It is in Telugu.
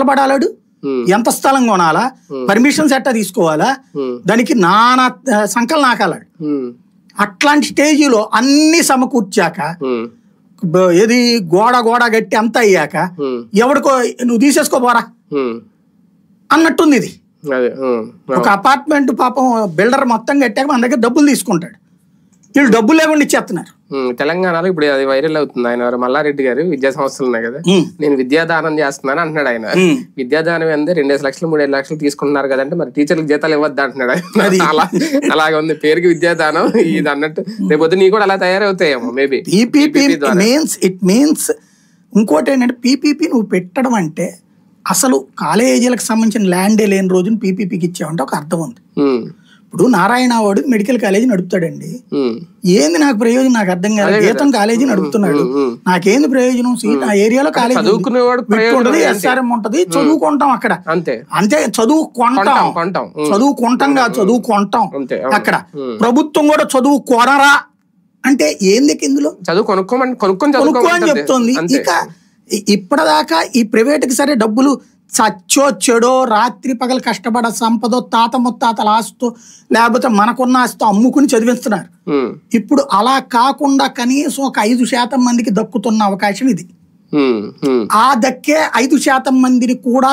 పడాలాడు ఎంత స్థలం కొనాలా, పర్మిషన్స్ ఎట్టా తీసుకోవాలా, దానికి నానా సంకల్ నాకాలాడు. అట్లాంటి స్టేజీలో అన్ని సమకూర్చాక ఏది గోడ గట్టి అంతా అయ్యాక ఎవడికో నువ్వు తీసేసుకోపోరా అన్నట్టుంది. ఇది ఒక అపార్ట్మెంట్ పాపం బిల్డర్ మొత్తం కట్టాక మన దగ్గర డబ్బులు తీసుకుంటాడు, వీళ్ళు డబ్బులు లేకుండా ఇచ్చేస్తున్నారు. తెలంగాణలో ఇప్పుడు అది వైరల్ అవుతుంది. ఆయన మల్లారెడ్డి గారు విద్యా సంస్థలు ఉన్నాయి కదా, నేను విద్యాదానం చేస్తున్నాను అంటున్నాడు. ఆయన విద్యాదానం అంటే 2 లక్షలు 3 లక్షలు తీసుకుంటున్నారు కదంటే మరి టీచర్లకు జీతాలు ఇవ్వద్దు అంటున్నాడు ఆయన. అలాగే ఉంది పేరుకి విద్యాదానం ఇది అన్నట్టు. రేపొద్దు నీ కూడా అలా తయారవుతాయేమో మేబీ. ఇట్ మీన్స్ ఇంకోటి ఏంటంటే పీపీపీ నువ్వు పెట్టడం అంటే అసలు కాలేజీలకు సంబంధించిన ల్యాండే లేని రోజున పీపీపీకి ఇచ్చావంటే ఒక అర్థం ఉంది. ఇప్పుడు నారాయణ వాడు మెడికల్ కాలేజీ నడుపుతాడండి, ఏంది నాకు ప్రయోజనం నాకు అర్థం కాదు. గీతం కాలేజీ నడుపుతున్నాడు, నాకేంది ప్రయోజనం? సీట్ ఆ ఏరియాలో కాలేజీ ఉంటుంది, ఎస్ఆర్ఎం ఉంటది, చదువుకుంటాం అక్కడ అంతే. చదువుకుంటాం అక్కడ. ప్రభుత్వం కూడా చదువు కొనరా అంటే ఏంది ఇందులో కొనుక్కో అని చెప్తుంది. ఇక ఇప్పటిదాకా ఈ ప్రైవేట్కి సరే డబ్బులు చచ్చో చెడో రాత్రి పగలు కష్టపడ సంపదో తాత ముత్తాతల ఆస్తో లేకపోతే మనకున్న ఆస్తో అమ్ముకుని చదివిస్తున్నారు. ఇప్పుడు అలా కాకుండా కనీసం ఒక 5% మందికి దక్కుతున్న అవకాశం ఇది. ఆ దక్కే 5% మందిని కూడా